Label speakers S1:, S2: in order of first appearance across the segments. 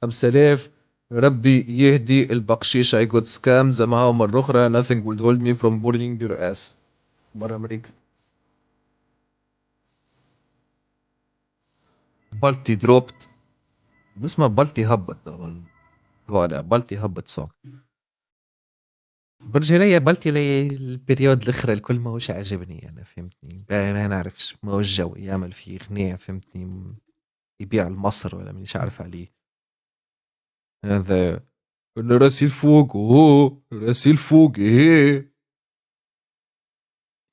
S1: $5000. ربي يهدي البقشيش. I got scammed معاهم مرة أخرى. nothing will hold me from bullying your ass. برا أمريكا. بلتي دروبت. اسمها بلتي هبط. ولا بلتي هبط صح. برجع لي بلتي لي البريود الاخرى الكل ما هوش عجبني انا فهمتني ما نعرفش ما هو الجو يعمل فيه غنية فهمتني يبيع المصر ولا مش عارف عليه هذا راسي الفوق راسي الفوق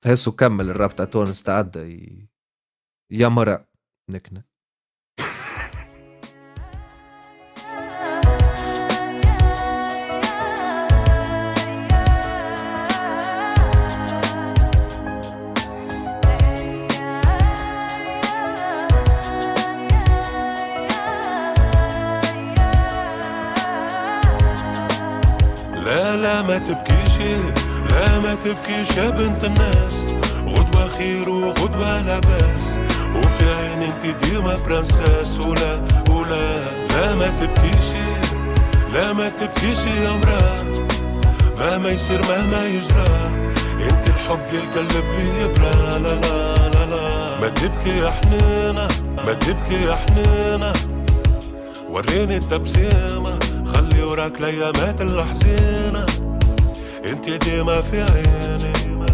S1: تحسه كمل الراب تاع تونس تعدى يا مرع نكنة
S2: لا ما تبكيش لا ما تبكيش يا بنت الناس غدوة خير وغدوة لاباس وفي عين انت ديما برنساس ولا لا ما تبكيش لا ما تبكيش يا مرا مهما يصير مهما يجرى انت الحب للقلب بيبرى لا ما تبكي يا حنينة ما تبكي يا حنينة وريني التبسيمة خلي وراك الايامات الحزينة انت ديما في عيني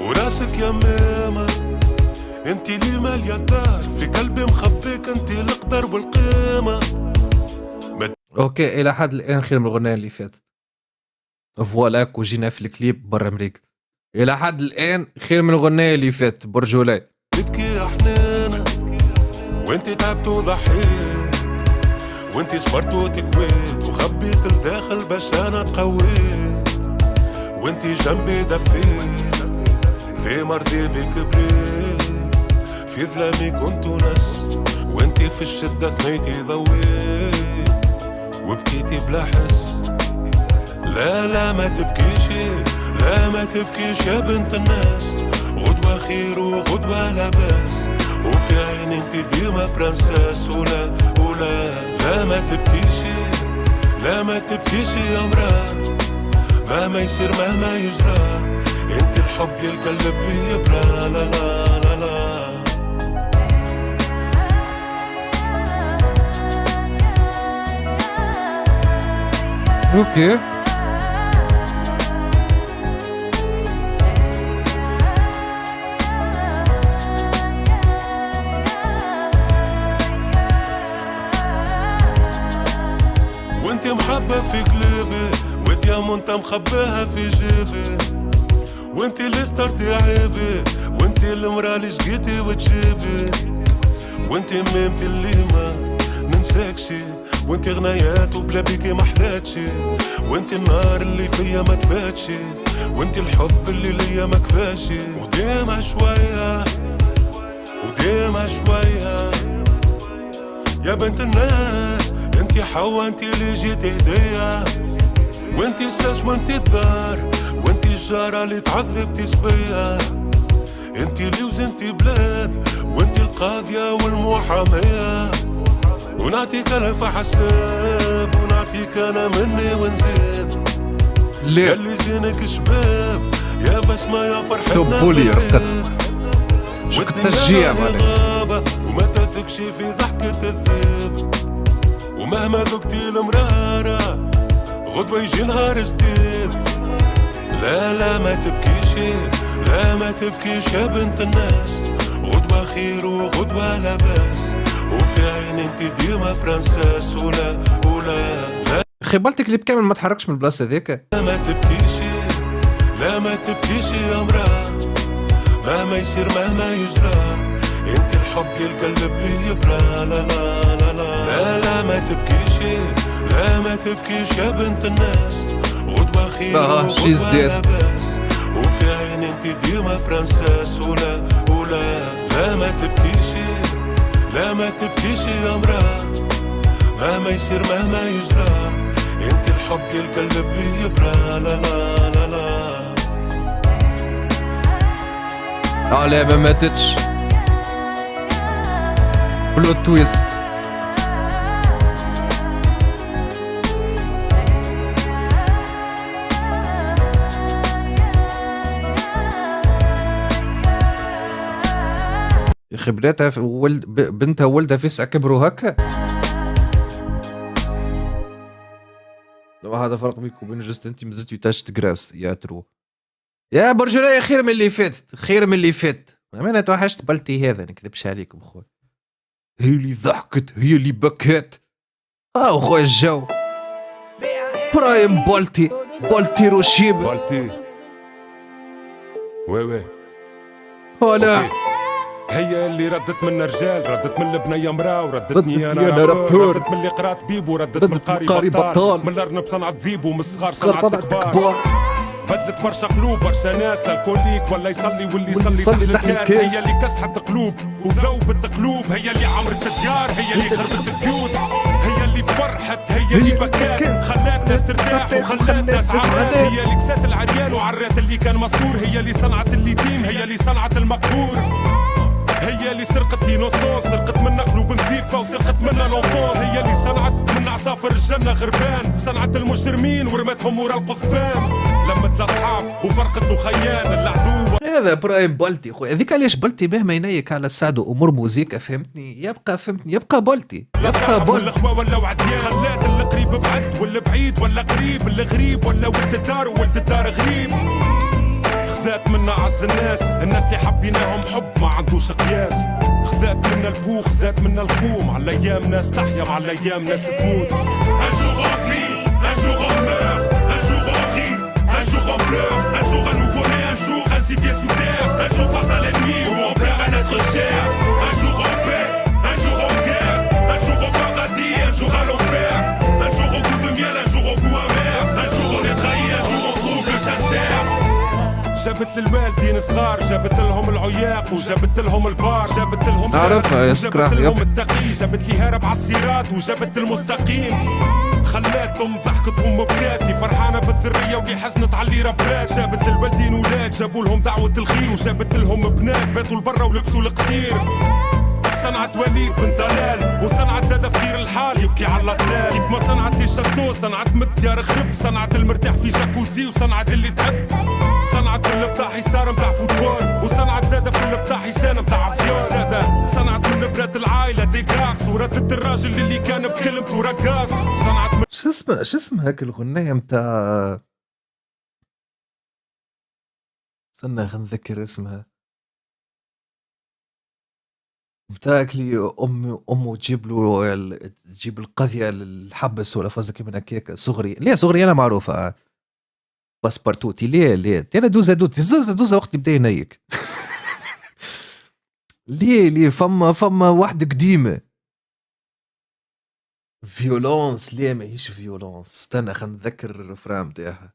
S2: وراسك يا ماما انت اللي مالية الدار في قلبي مخبيك انت القدر والقيمة
S1: اوكي الى حد الان خير من الغنية اللي فاتت فوالاك وجينا في الكليب برا امريكا الى حد الان خير من الغنية اللي فاتت برجولاي
S2: تبكي يا حنانة وانت تعبت وضحيت وانت صبرت وتكويت وخبيت الداخل باش انا تقويت وانت جنبي دفيت في مرضي بك بريت في ظلامي كنت نس وانت في الشدة ثنيتي ضويت وبكيتي بلا حس لا ما تبكيش لا ما تبكيش يا بنت الناس غدوة خير وغدوة لاباس وفي عين انت ديما برنساس ولا لا ما تبكيش لا ما تبكيش يا مرا مهما يصير مهما يجرى انت الحب للقلب بيبرى لا
S1: اوكي
S2: وانت محبة في قلبي وديامونت مخباها في جيبي وانت اللي سترتي عيبي وانت المرا اللي شقيتي وتجيبي وانت ميمتي اللي ما ننساكشي وانت غنايات وبلا بيكي محلاتشي وانت النار اللي فيا ما تفاتشي وانت الحب اللي ليا ما كفاشي وديما شوية وديما شوية يا بنت الناس انت حوا انت اللي جيتي هدية وانت الساس وانت الدار وانت الجارة اللي تعذبتي صبية انت اللي وزنتي بلاد وانت القاضية والمحامية ونعطيك انا في حساب ونعطيك انا مني ونزيد ياللي زينك شباب يا بسمة يا فرحتنا في العيد والدنيا غابة وما تثقش في ضحكة الذئب ومهما ذقتي المرارة غدوة يجي نهار جديد لا ما تبكيش لا ما تبكيش يا بنت الناس غدوة خير وغدوة لاباس وفي عين انت ديما برنساس ولا
S1: اخي بلتك اللي بكامل ما تحركش من البلاصه ذيك
S2: لا ما تبكيش لا ما تبكيش يا مرا مهما يصير مهما يجرى انت الحب للقلب بيبرى لا ما تبكيش لا ما تبكيش يا بنت الناس غدوة خير وغدوة لاباس وفي عين انت ديما برنساس ولا لا ما تبكيش لا ما تبكيش يا مرا مهما يصير مهما يجرى انت الحب للقلب بيبرى لا
S1: لا ما ماتتش. بلوت تويست. يا اخي بناتها بنتها ولدها في ساعة كبروا هكا. هذا فرق بينك وبين جست انت مازلت يتاش تقراس يا ترو يا برجولي. خير من اللي فات، خير من اللي فات. انا توحشت بلتي هذا، نكذبش عليكم خويا. هي اللي ضحكت، هي اللي بكات. خويا الجو برايم بولتي، بولتي روشيب
S2: بولتي. وي
S1: ولا
S2: هي اللي ردت من رجال، ردت من البنية مرا، وردتني انا رابور، ردت من اللي قرات بيب، وردت من القاري بطال، من الارنب صنعت ذيب، ومن الصغار صنعت كبار. بدلت برشا قلوب، برشا ناس للكوليك ولا يصلي واللي يصلي تحت الكاس. هي اللي كسحت قلوب وذوبت قلوب، هي اللي عمرت الديار، هي اللي خربت البيوت، هي اللي فرحت، هي اللي بكات، خلات ناس ترتاح وخلات ناس عرات. هي اللي كسات العريان وعرات اللي كان مستور، هي اللي صنعت اليتيم، هي اللي صنعت المقهور. هي اللي سرقت لينوسونس، سرقت منا قلوب نظيفة وسرقت منا لونفونس. هي اللي صنعت من عصافر الجنة غربان، صنعت المجرمين ورمتهم ورا القضبان. لمت الاصحاب وفرقت له خيان العدو.
S1: هذا برايم بولتي خويا. هذيك علاش بولتي مهما ينيك على السعد وامور موزيكا فهمتني يبقى، فهمتني يبقى بولتي، يبقى بولتي.
S2: الاخوة ولا عديان، خلات القريب بعد والبعيد ولا قريب، الغريب ولا ولد الدار وولد الدار غريب. خذات منا عز الناس، الناس اللي حبيناهم حب ما عندوش قياس. خذات منا البوخ، خذات منا الخوم، على ايام ناس تحيا وعلى ايام ناس تموت. Un jour on vit, un jour on meurt, un jour on rit, un jour on pleure, un jour un nouveau-né, un jour un six pieds sous terre, un jour face à l'ennemi où on perd un être cher. Un jour en paix, un jour en guerre, un jour au paradis, un jour à l'enfer, un jour au goût de miel, un jour au goût amer, un jour on est trahi, un jour on trouve le sincère. جابت للوالدين صغار، جابت لهم العياق وجابت لهم البار، جابت لهم
S1: عرفها
S2: جابت لهم التقي، جابت لي هارب على الصراط وجابت المستقيم. خلاتهم ضحكتهم وبكات، لي فرحانه بالذريه ولي حزنت على اللي ربات. جابت للوالدين ولاد، جابوا لهم دعوه الخير، وجابت لهم بنات باتوا لبرا ولبسوا القصير. صنعت وليد بن طلال، وصنعت زاد فقير الحال يبكي على الاطلال. كيف ما صنعت لي شاتو، صنعت مديار خرب، صنعت المرتاح في جاكوزي، وصنعت اللي تحب. صنعت اللي بتاع حصار متاع فوتبول، وصنعت زاده في اللي بتاع حسان متاع فيول. زاده صنعت من بنات العائله ديكاكس، وردت الراجل اللي كان بكلمته رقاص. صنعت
S1: شو اسمه هاك الغنية متاع، استنى خلينا نذكر اسمها، متاعك لي امه تجيب القضيه للحبس ولا فازك من هكاك. صغري ليه صغري انا معروفه باسبارتوتي. ليه انا دوزه وقت يبدا ينيك. ليه فما واحده قديمه فيولونس. ليه ما هيش فيولونس؟ استنى خلينا نتذكر الرفرام تاعها.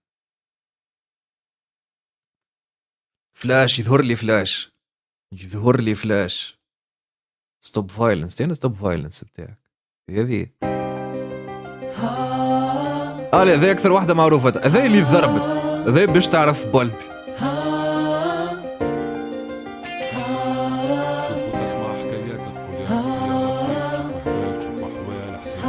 S1: فلاش يظهر لي فلاش ستوب فايلنس. تاني ستوب فايلنس بتاعك هذه. لا ذي اكثر واحده معروفه، ذي اللي ضربت، ذي باش تعرف بولتي.
S2: شوفوا تسمع حكايات تقول يا احوال، تشوف احوال حسين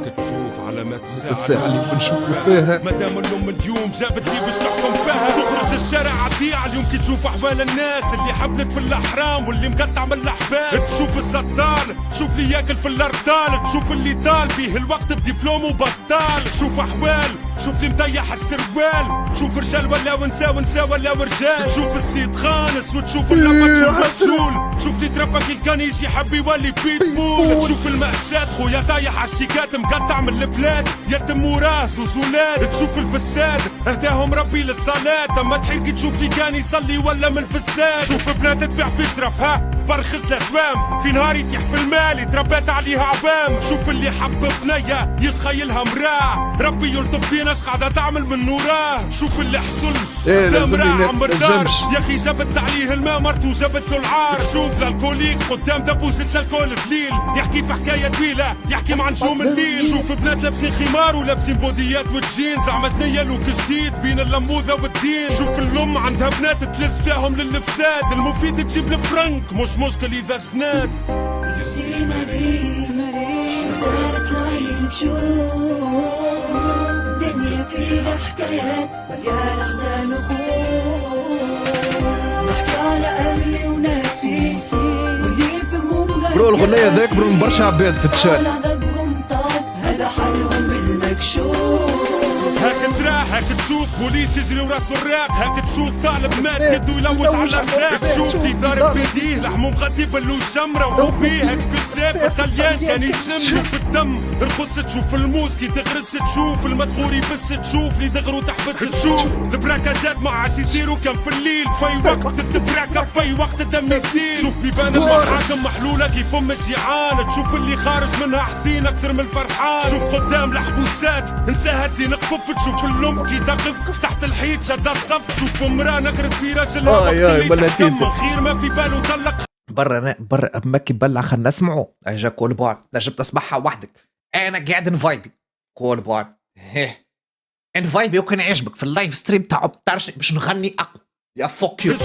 S2: هيك تشوف علامات الساعه اللي
S1: بنشوفوا فيها.
S2: مدام الام اليوم جابت لي باش تحكم فيها، تخرج للشارع عديع اليوم كي تشوف احوال الناس اللي حبلت في الاحرام واللي مقطع من الاحباس. تشوف السطال، تشوف اللي ياكل في الارطال، تشوف اللي طال فيه الوقت بدبلوم وبطال. تشوف احوال، تشوف اللي مطيح السروال، تشوف رجال ولا ونساء ولا ورجال. تشوف السيد خانس وتشوف اللبط مسؤول، تشوف اللي تربى كي كان يجي حب يولي بيتبول. تشوف المأساة خويا طايح على الشيكات مقطع من البلاد، يتم وراس وسولاد. تشوف الفساد اهداهم ربي للصلاة، اما تحير كي تشوف اللي كان يصلي ولا من الفساد. تشوف بنات تبيع في شرفها، برخص الاسوام، في نهار يتيح في المال تربيت عليها عبام. شوف اللي حب بنية يسخيلها مراه، ربي يلطف فينا اش قاعدة تعمل من نوراه. شوف اللي حصل مراه عمر دار، يا اخي جبت عليه الماء مرتو جبت له العار. شوف الكوليك قدام دبوسة الكول دليل، يحكي في حكاية طويلة يحكي مع نجوم الليل. شوف بنات لابسين خمار ولابسين بوديات وجين، زعما جنية لوك جديد بين اللموذة والدين. شوف الام عندها بنات تلس فيهم للفساد، المفيد تجيب الفرنك مش مشكل اذا سناد.
S3: يسي مريش مسالك العين تشوف، الدنيا فيها حكايات مليانة أحزان وخوف. نحكي على أهلي وناسي واللي بهموم
S1: برو الغنية ذاك برو برشا عباد في التشات.
S3: عذابهم طاب هذا حلهم بالمكشوف.
S2: هاك تراه هاك تشوف بوليس يجري وراسو الراق، هاك تشوف طالب مات يدو يلوز على الارزاق. شوف في ضارب بيديه لحمه مغطي بلو شمره وفوبيه هاك بكساب طليان كان يشم. شوف الدم رخص تشوف الموس كي تغرس، تشوف المدخور يبس، تشوف اللي دغرو تحبس، تشوف البراكاجات ما عاش يصيروا كان في الليل. في وقت التبراكة في وقت الدم يسيل. شوف بيبان المحاكم محلولة كيف ام الجيعان، تشوف اللي خارج منها حسين اكثر من الفرحان. شوف قدام الحبوسات انساها زين قفف، تشوف اللوم كي تقف تحت الحيط شد الصف. شوف امرأة نكرت في راجلها وقت اللي تحكم خير ما في باله طلق.
S1: برا مكي بلع خلنا نسمعوا. اجا كول بار نجم تسمعها وحدك، انا قاعد نفايبي كول بار نفايبي. وكان عجبك في اللايف ستريم تاعو بتعرفش باش نغني اقوى يا فوك يو.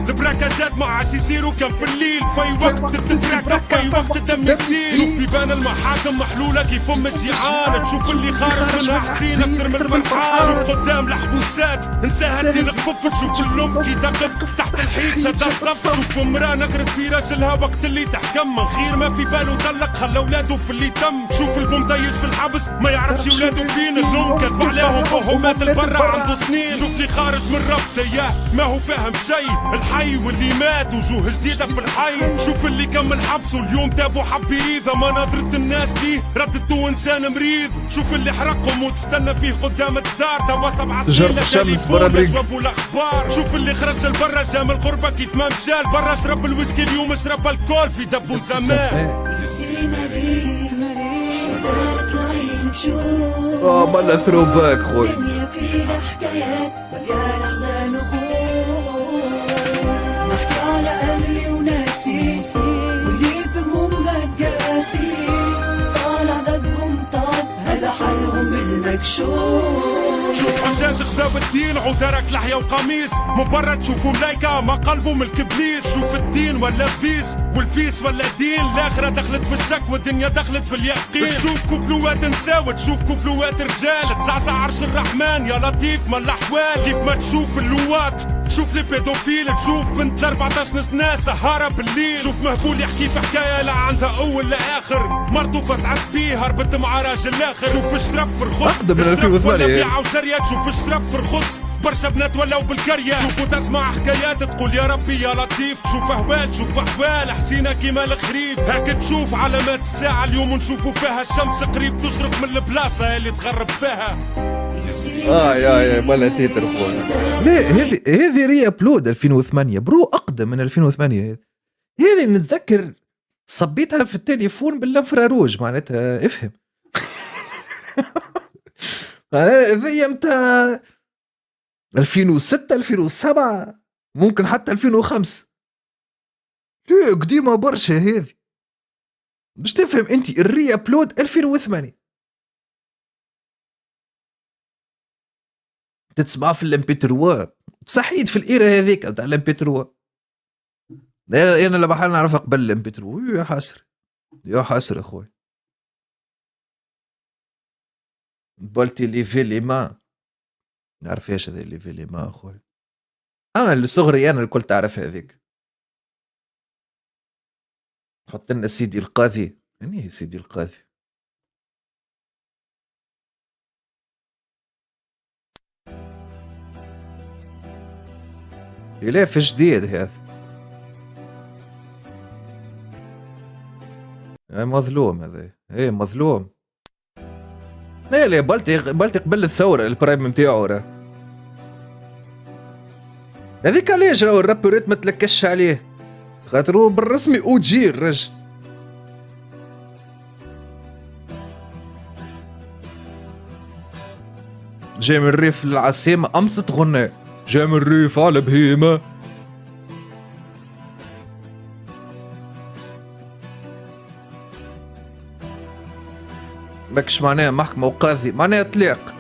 S2: البراكاجات ما عاش يصيروا كان في الليل. في وقت التبراكة في وقت الدم يسيل. شوف بيبان المحاكم محلولة كيف ام الجيعان، تشوف اللي خارج منها حسين اكثر من الفرحان. شوف قدام الحبوسات انساها زين قفف، تشوف اللوم كي تقف تحت الحيط شد الصف. شوف امرأة نكرت في راجلها وقت اللي تحكم، من خير ما في باله طلق خلى ولاده في اللي تم. شوف البومطيش في الحبس ما يعرفش ولاده فين، اللوم كذب عليهم وهم مات البرا عنده سنين. شوف اللي خارج من ربط اياه ما هو فاهم شيء، الحي واللي مات وجوه جديدة في الحي. شوف اللي كمل حبسه اليوم تابو حب يريد، ما نظرة الناس ليه ردته انسان مريض. شوف اللي حرقهم وتستنى فيه قدام الدار، توا 7 سنين لا تليفون لا جوابوا الاخبار. شوف اللي خرج لبرا جام الغربة كيف ما مشى لبرا، شرب الويسكي اليوم شرب الكول في دبو زمان.
S3: يسي مريش مسالك العين تشوف،
S1: مالا ثرو باك خويا.
S3: الدنيا فيها حكايات مليانة أحزان وخوف. نحكي على أهلي وناسي واللي بهموم غاد قاسي، طال عذابهم طاب هذا حلهم بالمكشوف.
S2: شوف حجاج خذاب الدين عودرك لحية وقميص، من برا تشوفوا ملايكة ما قلبه من الكبليس. شوف الدين ولا فيس والفيس ولا دين، الآخرة دخلت في الشك والدنيا دخلت في اليقين. تشوف كوبلوات نساء وتشوف كوبلوات رجال، تزعزع عرش الرحمن يا لطيف ما الأحوال. كيف ما تشوف اللوات تشوف لي بيدوفيل، تشوف بنت 14 سنة سهارة بالليل. شوف مهبول يحكي في حكاية لا عندها أول لا آخر، مرته فسعت بيه هربت مع راجل آخر. شوف الشرف في رخص
S1: أقدم من 2008.
S2: شوف الشرف في رخص برشا بنات ولو بالكرية. شوفوا تسمع حكايات تقول يا ربي يا لطيف. تشوف اهوال تشوف احوال حسينة كيما الخريف، هاك تشوف علامات الساعة اليوم نشوفوا فيها الشمس قريب تشرق من البلاصة اللي تغرب فيها.
S1: يا ولا تيتر خويا. لا هذه ري ابلود 2008 برو، اقدم من 2008. هذه نتذكر صبيتها في التليفون بالانفراروج معناتها افهم. هذه متى 2006 2007 ممكن حتى 2005. لا قديمة برشا هذه باش تفهم انت. الري ابلود 2008 تسمع في الام بي 3 صحيت في الايرا هذيك تاع الام بي 3. انا لا بحال نعرف قبل الام بي 3. يا حسر يا حسر اخوي. بولتي لي في لي ما نعرف ايش هذا اللي في لي ما اخوي. الصغري انا الكل تعرف هذيك. حط لنا سيدي القاضي. يعني سيدي القاضي يلاف جديد هذا. مظلوم هذا. ايه مظلوم. لا بلتي قبل الثورة البرايم نتاعو راه. هذيك علاش راهو الرابوريت ما تلكش عليه. خاطر هو بالرسمي او جي الرجل. جاي من الريف للعسيمة أمست غنى، جاي من الريف على بهيمة. ماكش معناها محكمة وقاضي، معناها طلاق.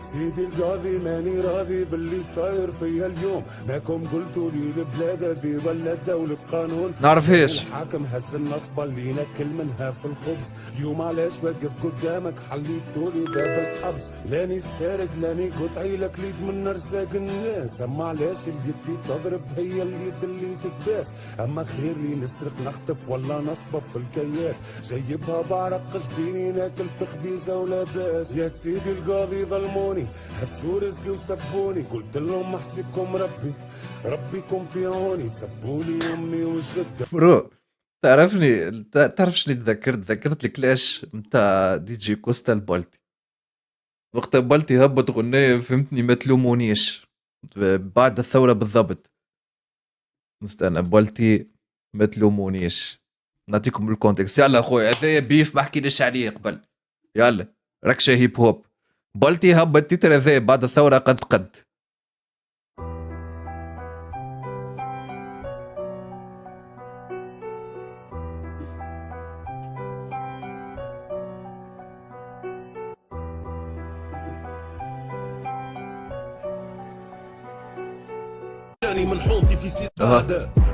S2: سيدي القاضي ماني راضي باللي صاير فيا اليوم، ماكم قلتوا لي البلاد هذي ولات دولة قانون.
S1: نعرفهاش.
S2: الحاكم هز النصبة اللي ناكل منها في الخبز، اليوم علاش واقف قدامك حليتوا لي باب الحبس. لاني السارق لاني قطعي لك ليد من رزاق الناس، اما علاش اليد اللي تضرب هي اليد اللي تتباس. اما خيري نسرق نخطف ولا نصبة في الكياس، جايبها بعرق جبيني ناكل في خبيزة ولا باس. يا سيدي القاضي ظلموني هسوا رزقي وسبوني، قلت لهم احسبكم ربيكم في عوني، سبولي امي وجدة.
S1: برو تعرف شنو تذكرت الكلاش نتاع دي جي كوستا البالتي. وقت بالتي هبط غنية فهمتني ما تلومونيش بعد الثورة بالضبط. نستنى بالتي ما تلومونيش، نعطيكم الكونتكست. يلا اخويا هذايا بيف ما حكيناش عليه قبل، يلا ركشة هيب هوب. بالتي هبط تيتر هذايا بعد الثورة قد
S2: من حومتي في سيد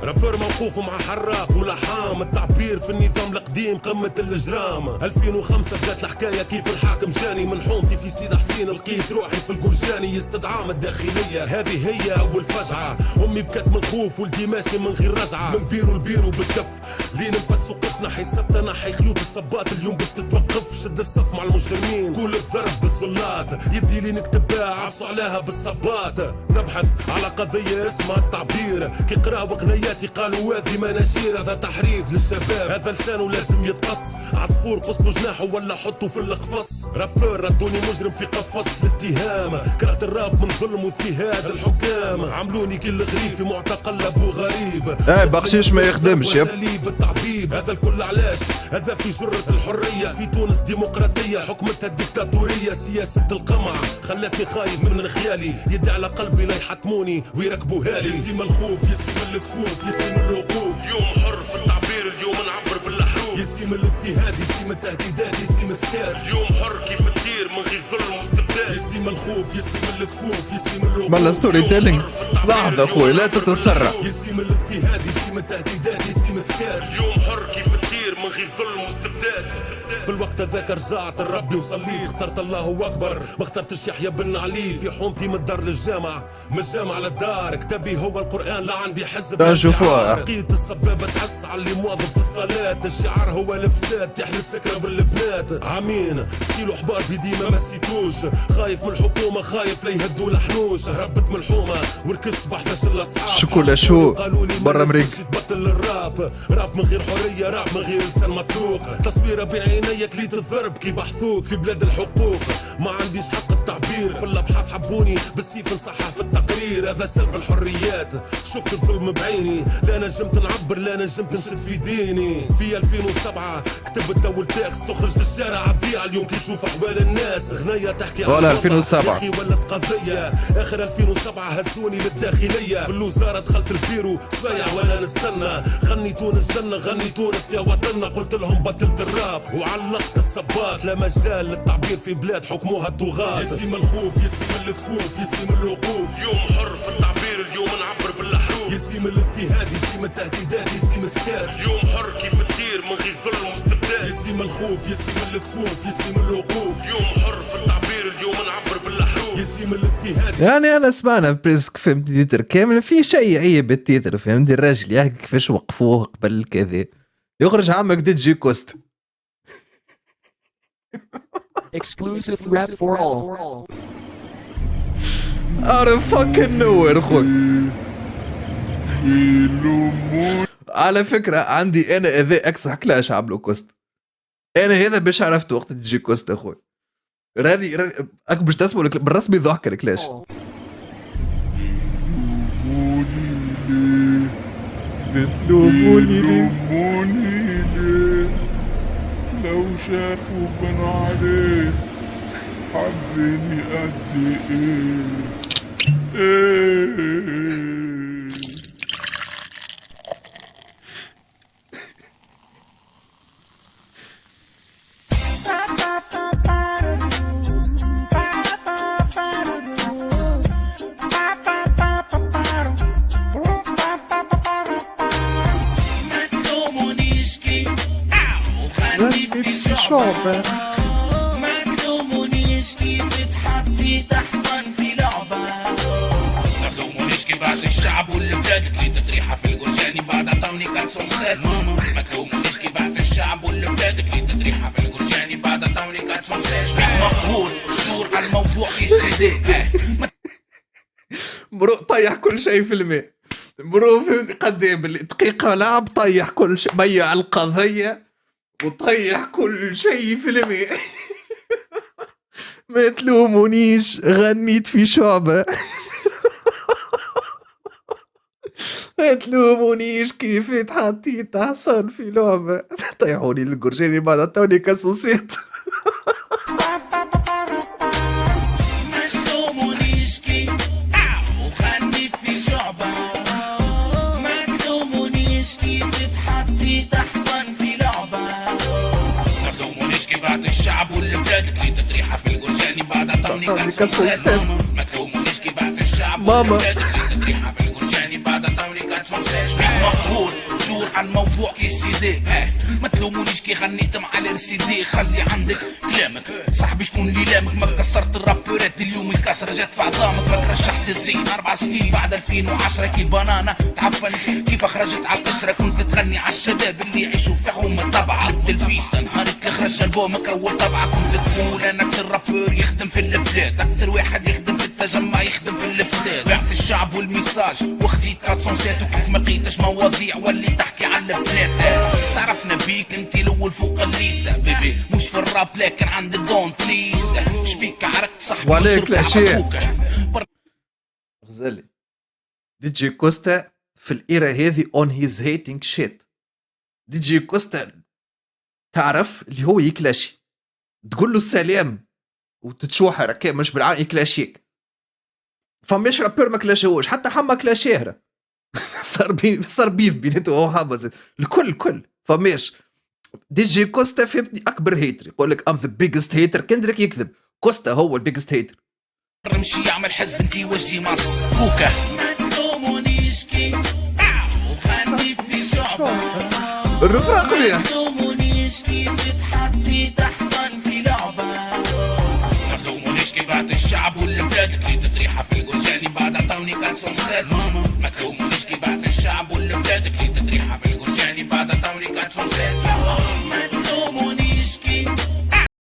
S2: رابر موقوف مع حراق ولحام، التعبير في النظام القديم قمة الإجرام. 2005 بدات الحكاية كيف الحاكم جاني من حومتي في سيد حسين، لقيت روحي في الجرجاني استدعام الداخلية. هذه هي أول فجعة، أمي بكت من الخوف ولدي ماشي من غير رجعة، من بيرو لبيرو بالكف لين نفس وقفنا حسبت نحي خيوط الصبات. اليوم باش تتوقف شد الصف مع المجرمين، كل الضرب بالزلات يدي لي نكتب بها عفصوا عليها بالصبات. نبحث على قضية اسمها التعبير، كي قراو قنياتي قالوا هذه مناشير. هذا تحريض للشباب، هذا لسانه لازم يتقص، عصفور قصلوا جناحه ولا حطوا في القفص. رابر ردوني مجرم في قفص الاتهام، كرهت الراب من ظلم واضطهاد الحكام. عملوني كل غريب في معتقل ابو غريب،
S1: بخشيش ما يخدمش.
S2: بالتعذيب هذا الكل علاش؟ هذا في جرة الحرية، في تونس ديمقراطية حكمتها الدكتاتورية. سياسة القمع خلتني خايف من خيالي، يدي على قلبي لا يحطموني ويركبوها لي. يسيم الخوف يسيم الكفوف يسيم الوقوف، يوم حر في التعبير اليوم نعبر بالحروف. يسيم الاضطهاد يسيم التهديدات يسيم سكات، اليوم حر كيف تطير من غير ظلم واستبداد. يسيم الخوف يسيم الكفوف يسيم الوقوف.
S1: مالا ستوري تيلينج لحظة اخوي لا تتسرع.
S2: يسيم الاضطهاد يسيم التهديدات يسيم سكات، اليوم حر كيف تطير من غير ظلم واستبداد. في الوقت ذاك رجعت لربي وصليت، اخترت الله اكبر ما اخترتش يحيى بن علي. في حومتي من الدار للجامع من الجامع للدار، كتابي هو القران لا عندي حزب.
S1: شوفوها
S2: لقيت السبابه تحس على اللي موظف في الصلاه، الشعار هو الفساد تحلي السكره بالبنات. عامين ستيلو حبار بيدي ما مسيتوش، خايف من الحكومه خايف لا يهدوا الحنوش. هربت من الحومه وركشت بحثش الاصحاب،
S1: شكون شو برا امريكا.
S2: تبطل الراب، راب من غير حريه راب من غير لسان مطلوق. تصويره بعينيا كليت الضرب كي بحثوك في بلاد الحقوق. ما عنديش حق التعبير في الابحاث حبوني بالسيف نصحح في التقرير. هذا سلب الحريات شفت الظلم بعيني، لا نجمت نعبر لا نجمت نشد في ديني. في 2007 كتبت دول تاكس تخرج للشارع عبيع، اليوم كي تشوف احوال الناس غنية تحكي عن
S1: 2007
S2: اخي ولت قضية. اخر 2007 هزوني للداخلية في الوزارة، دخلت البيرو صايع وانا نستنى. غني تونس جنة غني تونس يا وطننا، قلت لهم بطلت الراب وعلقت الصبات. لا مجال للتعبير في بلاد حكموها الطغاة. يسيم الخوف يسيم الكفوف يسيم الوقوف، يوم حر في التعبير اليوم نعبر بالحروف. يسيم الاضطهاد يسيم التهديدات يسيم سكات، اليوم حر كيف تطير من غير ظلم واستبداد. يسيم الخوف يسيم الكفوف يسيم الوقوف، يوم حر في التعبير اليوم نعبر بالحروف. يسيم الاضطهاد.
S1: يعني انا سمعنا بريسك فهمت تيتر كامل في شيء عيب بالتيتر فهمت. الراجل يحكي كيفاش وقفوه قبل كذا، يخرج عمك دي جي كوست.
S4: Exclusive rap for all.
S1: Out of fucking nowhere خوي. على فكرة عندي أنا إذا أكس كلاش عملوا كوست. انا هذا باش عرفت وقت تجي كوستا اخوي. راني اك باش تسمع بالرسمي ضحك الكلاش. بتلوموني ليه
S5: لو شافوا بن عليه حبني قد ايه
S1: في شعبة
S3: ما تلومونيش كيف اتحطيت احسن في لعبة.
S6: ما تلومونيش كي بعد الشعب والبلاد كليت تريحة في الجرجاني بعد عطاوني كان سونسات. ما تلومونيش كي بعد الشعب والبلاد كليت تريحة في الجرجاني بعد عطاوني كان سونسات. مقهور دور على الموضوع في السي
S1: مرو طيح كل شيء في الماء. مرو فهمت قد ايه باللي دقيقة لعب طيح كل شيء، ميع القضية وطيح كل شيء في الماء. ما تلومونيش غنيت في شعبة. ما تلومونيش كيف اتحطيت احسن في لعبة. طيحوني للجرجاني بعد توني كاسوسيت.
S3: ما تلومونيش كيف غنيت في شعبة. ما تلومونيش كيف اتحطيت احسن في لعبة.
S6: ما تلومونيش كي بعد الشعب والبلاد كليت تريحة في الجرجاني بعد عطاوني كان سونسات. ما تلومونيش كي بعد الشعب والبلاد كليت تريحة في الجرجاني بعد عطاوني كان سونسات. مقهور دور على الموضوع كي السيدي. ما تلومونيش كي غنيت مع الارسيدي. خلي عندك كلامك صاحبي شكون اللي لامك. ما كسرت الرابورات اليوم الكسرة جات في عظامك. ما رشحت الزين 4 سنين بعد 2010 كي البنانة تعفن كيف خرجت على القشرة. كنت تغني على الشباب اللي يعيشوا في حومة طبعة. جبت الفيستا نهارك اللي خرج البومك اول طبعة. كنت تقول انا اكتر رابور يخدم في البلاد. اكتر واحد يخدم في التجمع يخدم في الفساد. بعت الشعب والميساج وخديت 400 وكيف ما لقيتش مواضيع واللي تحكي على البلاد. تعرفنا بيك انت الاول فوق الليستا بيبي مش في الراب لكن عند الدون بليز. شبيك عركت صاحبي
S1: وعليك الاشياء غزالي. دي جي كوستا في الإيرا هذه on his hating shit. دي جي كوستا تعرف اللي هو يكلاشي تقول له السلام وتتشوحر هكا مش بالعام يكلاشيك. فماش رابور ما كلاشوش حتى حما كلاشيهرة. صار بيف بينته هو حما الكل فماش. دي جي كوستا فهمتني اكبر هيتر يقول لك ام ذا بيجست هيتر. كندريك يكذب كوستا هو البيجست هيتر.
S6: نمشي يعمل حزب انتي وجدي مص كوكا.
S3: ما تلومونيش كيف غنيت في شعبة.
S1: الرفراق بيه.
S3: ما تلومونيش كيف اتحطيت احسن في لعبة.
S6: ما تلومونيش كي بعد الشعب والبلاد كليت تريحة في الجرجاني بعد عطاوني كان سونسات. ما تلومونيش كي بعد الشعب والبلاد كليت